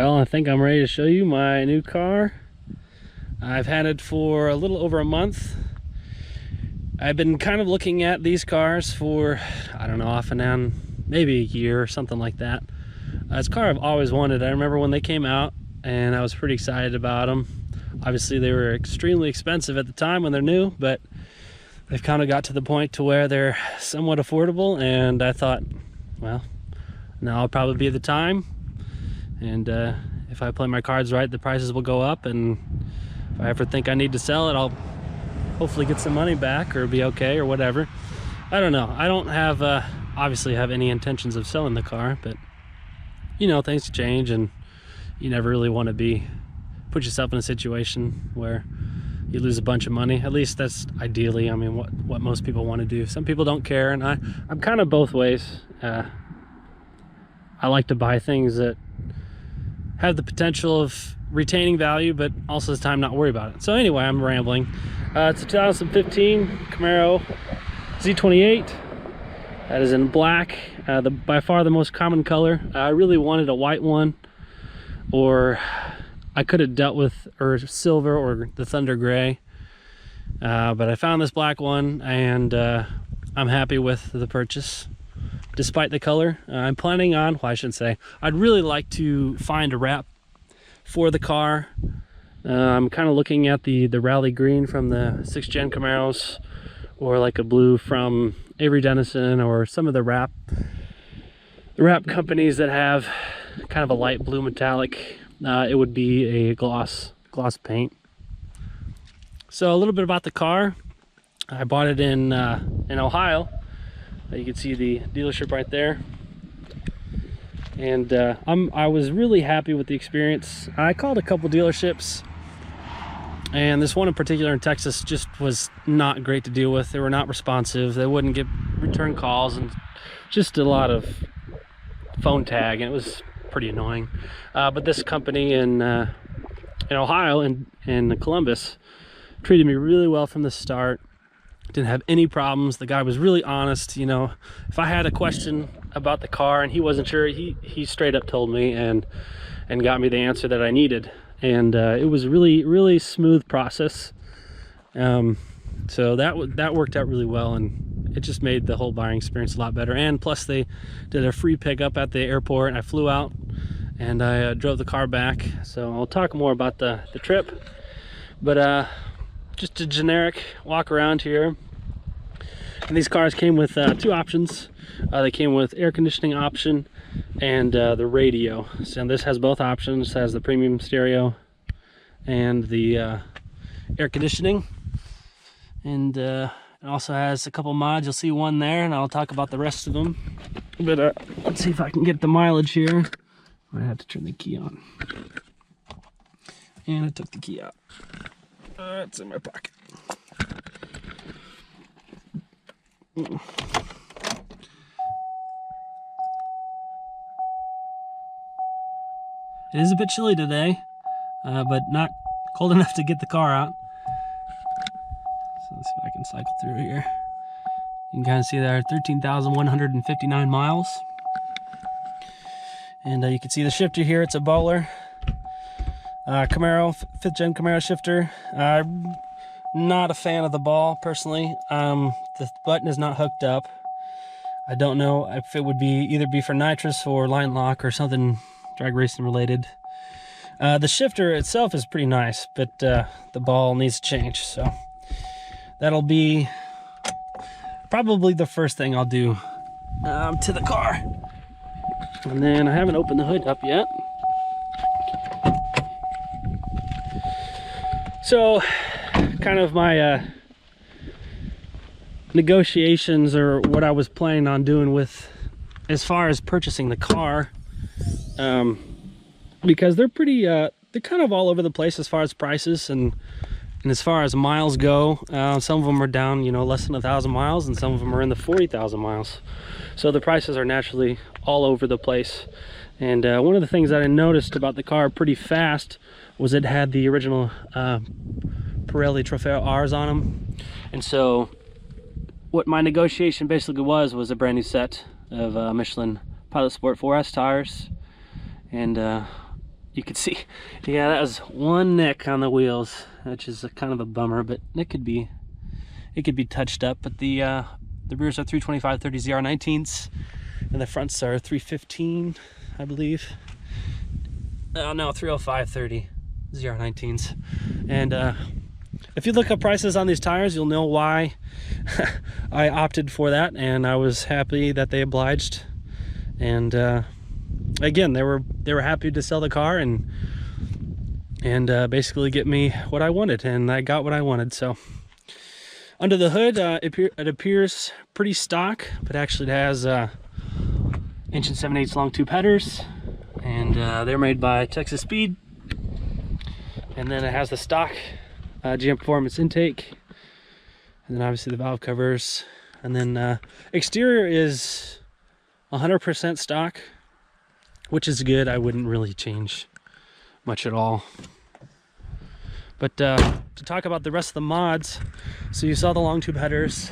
Well, I think I'm ready to show you my new car. I've had it for a little over a month. I've been kind of looking at these cars for, I don't know, off and on, maybe a year or something like that. It's a car I've always wanted. I remember when they came out and I was pretty excited about them. Obviously they were extremely expensive at the time when they're new, but they've kind of got to the point to where they're somewhat affordable, and I thought, well, now will probably be the time. And if I play my cards right, the prices will go up, and if I ever think I need to sell it, I'll hopefully get some money back or be okay or whatever. I don't know. I don't have obviously have any intentions of selling the car, but you know, things change, and you never really want to put yourself in a situation where you lose a bunch of money. At least that's ideally, I mean, what most people want to do. Some people don't care, and I'm kind of both ways. I like to buy things that have the potential of retaining value, but also it's time not worry about it. So anyway, I'm rambling. It's a 2015 Camaro Z28. That is in black, by far the most common color. I really wanted a white one, or I could have dealt with or silver or the Thunder Gray, but I found this black one, and I'm happy with the purchase. Despite the color, I'm planning on, well, I shouldn't say, I'd really like to find a wrap for the car. I'm kind of looking at the rally green from the 6th gen Camaros, or like a blue from Avery Dennison, or some of the wrap companies that have kind of a light blue metallic. It would be a gloss paint. So a little bit about the car. I bought it in Ohio. You can see the dealership right there, and I was really happy with the experience. I called a couple dealerships, and this one in particular in Texas just was not great to deal with. They were not responsive. They wouldn't get return calls, and just a lot of phone tag, and it was pretty annoying. But this company in Ohio, in Columbus, treated me really well from the start. Didn't have any problems. The guy was really honest. You know, if I had a question about the car and he wasn't sure, he straight up told me and got me the answer that I needed. And it was really smooth process. So that worked out really well, and it just made the whole buying experience a lot better. And plus they did a free pickup at the airport, and I flew out and I drove the car back. So I'll talk more about the trip, but just a generic walk around here. And these cars came with two options. They came with air conditioning option and the radio. So this has both options. It has the premium stereo and the air conditioning, and it also has a couple mods. You'll see one there, and I'll talk about the rest of them. But let's see if I can get the mileage here. I have to turn the key on, and I took the key out. It's in my pocket. It is a bit chilly today, but not cold enough to get the car out. So let's see if I can cycle through here. You can kind of see there 13,159 miles. And you can see the shifter here. It's a Bowler. Camaro, 5th gen Camaro shifter. Not a fan of the ball personally. The button is not hooked up. I don't know if it would either be for nitrous or line lock or something drag racing related. The shifter itself is pretty nice, but the ball needs to change. So that'll be probably the first thing I'll do to the car. And then I haven't opened the hood up yet. So kind of my negotiations, or what I was planning on doing with as far as purchasing the car, because they're pretty they're kind of all over the place as far as prices and as far as miles go. Some of them are down, you know, less than 1,000 miles, and some of them are in the 40,000 miles. So the prices are naturally all over the place. And one of the things that I noticed about the car pretty fast was it had the original Pirelli Trofeo R's on them. And so what my negotiation basically was a brand new set of Michelin Pilot Sport 4S tires. And you could see, yeah, that was one nick on the wheels, which is kind of a bummer, but it could be touched up. But the rears are 325/30 ZR19s, and the fronts are 315, I believe. Oh no, 305/30 ZR19s. And if you look up prices on these tires, you'll know why I opted for that, and I was happy that they obliged. And again, they were happy to sell the car and basically get me what I wanted, and I got what I wanted. So under the hood, it appears pretty stock, but actually it has 1 7/8" long tube headers, and they're made by Texas Speed. And then it has the stock GM Performance intake, and then obviously the valve covers, and then exterior is 100% stock, which is good. I wouldn't really change much at all. But to talk about the rest of the mods, so you saw the long tube headers.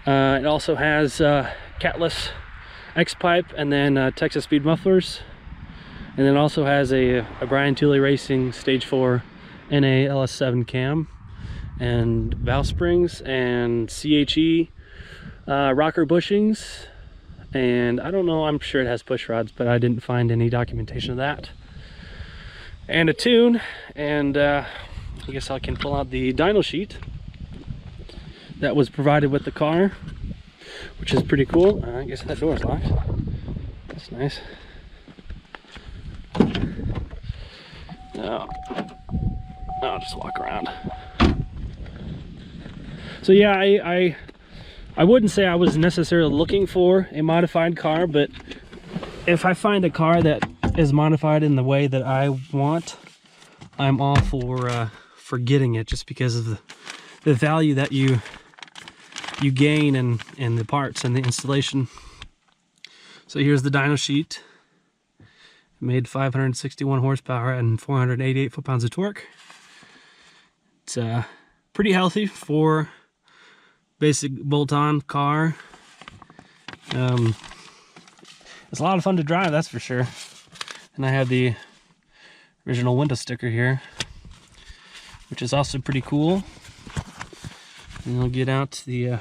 It also has catless X-pipe, and then Texas Speed mufflers, and then also has a Brian Tooley Racing Stage 4 NA LS7 cam, and valve springs, and CHE rocker bushings, and I don't know, I'm sure it has push rods, but I didn't find any documentation of that. And a tune, and I guess I can pull out the dyno sheet that was provided with the car, which is pretty cool. I guess that door's locked. That's nice. Oh, I'll just walk around. So yeah, I wouldn't say I was necessarily looking for a modified car, but if I find a car that is modified in the way that I want, I'm all for getting it, just because of the value that you gain in the parts and the installation. So here's the dyno sheet. It made 561 horsepower and 488 foot-pounds of torque. It's pretty healthy for basic bolt-on car. It's a lot of fun to drive, that's for sure. And I have the original window sticker here, which is also pretty cool. And you'll get out the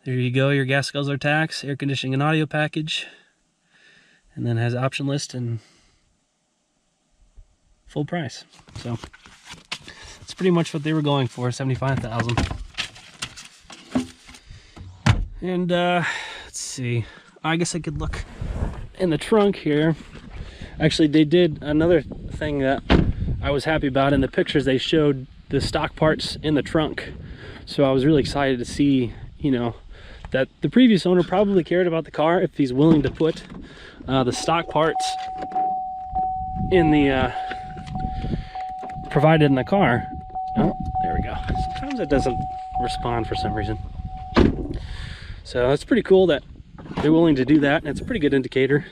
there you go, your gas guzzler tax, air conditioning and audio package, and then it has option list and full price. So that's pretty much what they were going for, $75,000. And let's see, I guess I could look in the trunk here. Actually, they did another thing that I was happy about. In the pictures, they showed the stock parts in the trunk, so I was really excited to see, you know, that the previous owner probably cared about the car if he's willing to put the stock parts in the provided in the car. Oh, there we go. Sometimes it doesn't respond for some reason. So it's pretty cool that they're willing to do that, and it's a pretty good indicator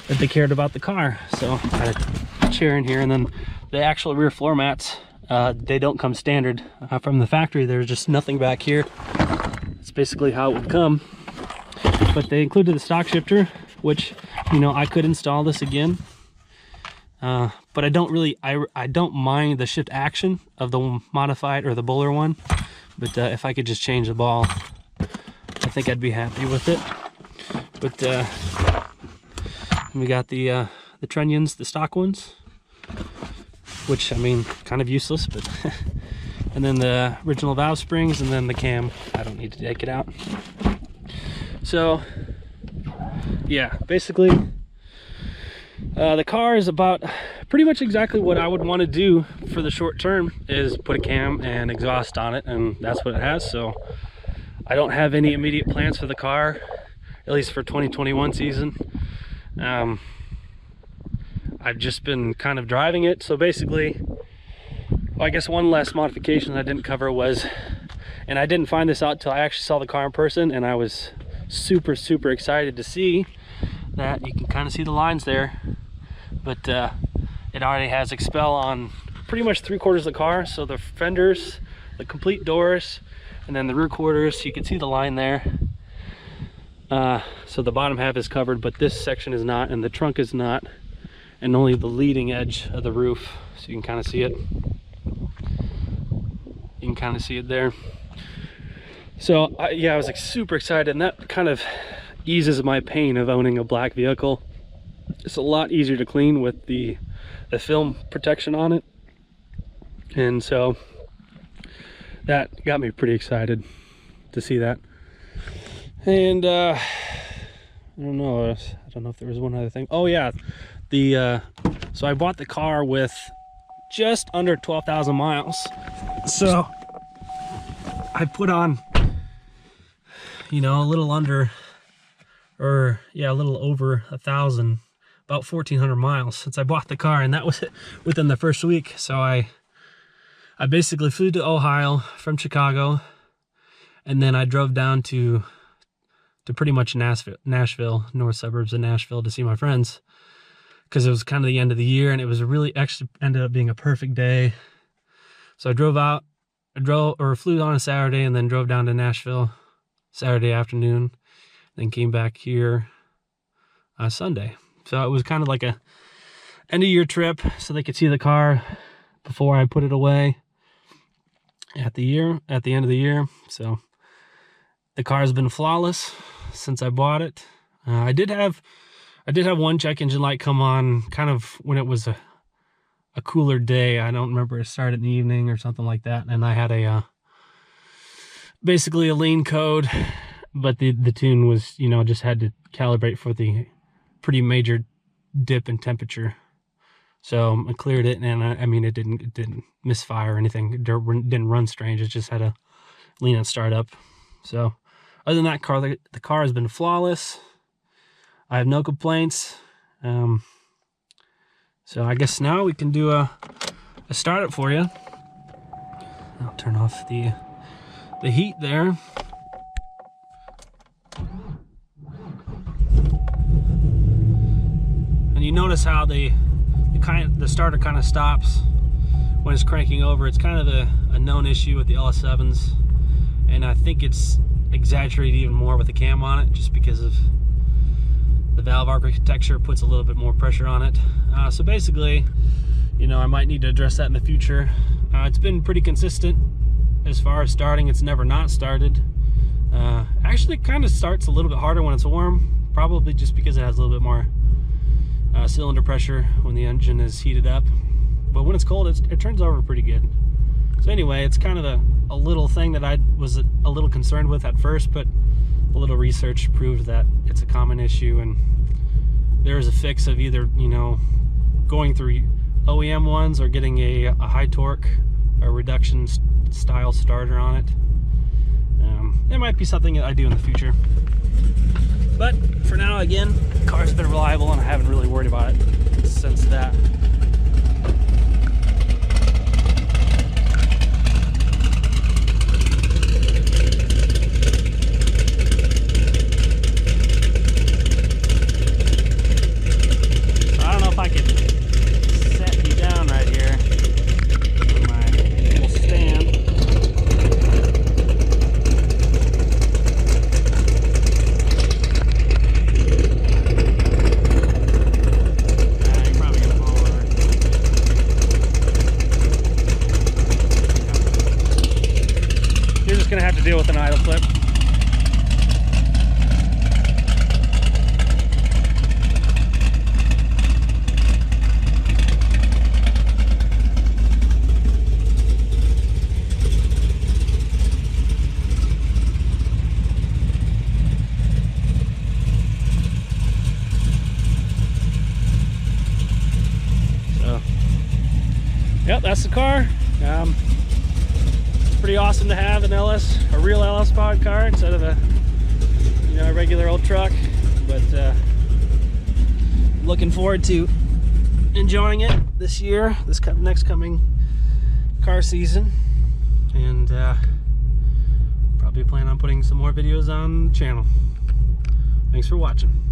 that they cared about the car. So I got a chair in here, and then the actual rear floor mats, they don't come standard from the factory. There's just nothing back here. It's basically how it would come, but they included the stock shifter, which, you know, I could install this again, but I don't really, I don't mind the shift action of the modified or the Bowler one, but if I could just change the ball, I think I'd be happy with it. But we got the trunnions, the stock ones, which, I mean, kind of useless, but and then the original valve springs, and then the cam. I don't need to take it out. So yeah, basically the car is about pretty much exactly what I would want to do for the short term, is put a cam and exhaust on it, and that's what it has. So I don't have any immediate plans for the car, at least for 2021 season. I've just been kind of driving it. So basically, well, I guess one last modification I didn't cover was, and I didn't find this out till I actually saw the car in person, and I was super excited to see that you can kind of see the lines there, but it already has Expel on pretty much 3/4 of the car. So the fenders, the complete doors, and then the rear quarters, you can see the line there. So the bottom half is covered, but this section is not, and the trunk is not. and only the leading edge of the roof, so you can kind of see it. You can kind of see it there. So yeah, I was like super excited, and that kind of eases my pain of owning a black vehicle. It's a lot easier to clean with the film protection on it, and so that got me pretty excited to see that. And I don't know if there was one other thing. Oh yeah, so I bought the car with just under 12,000 miles. So I put on, you know, a little under, or yeah, a little over 1,000, about 1,400 miles since I bought the car, and that was within the first week. So I basically flew to Ohio from Chicago, and then I drove down to pretty much Nashville, north suburbs of Nashville, to see my friends, because it was kind of the end of the year, and it was ended up being a perfect day. So I flew on a Saturday and then drove down to Nashville Saturday afternoon, then came back here Sunday. So it was kind of like a end of year trip, so they could see the car before I put it away at the end of the year. So the car has been flawless since I bought it. I did have one check engine light come on kind of when it was a cooler day. I don't remember, it started in the evening or something like that, and I had basically a lean code, but the tune was, you know, just had to calibrate for the pretty major dip in temperature. So I cleared it, and I mean, it didn't misfire or anything. It didn't run strange. It just had a lean and start up. So other than that, the car has been flawless. I have no complaints. So I guess now we can do a startup for you. I'll turn off the heat there. And you notice how the starter kind of stops when it's cranking over. It's kind of a known issue with the LS7s, and I think it's exaggerated even more with the cam on it, just because of the valve architecture puts a little bit more pressure on it. So basically, you know, I might need to address that in the future. It's been pretty consistent as far as starting. It's never not started. Actually, it kind of starts a little bit harder when it's warm, probably just because it has a little bit more cylinder pressure when the engine is heated up. But when it's cold, it turns over pretty good. So anyway, it's kind of a little thing that I was a little concerned with at first, but a little research proved that it's a common issue, and there's a fix of either, you know, going through OEM ones or getting a high torque or reduction style starter on it. It might be something that I do in the future, but for now, again, the car's been reliable and I haven't really worried about it since that. Gonna have to deal with an idle clip. So, yep, that's the car. Pretty awesome to have a real LS pod car instead of a, you know, a regular old truck. But looking forward to enjoying it this year, this next coming car season, and probably plan on putting some more videos on the channel. Thanks for watching.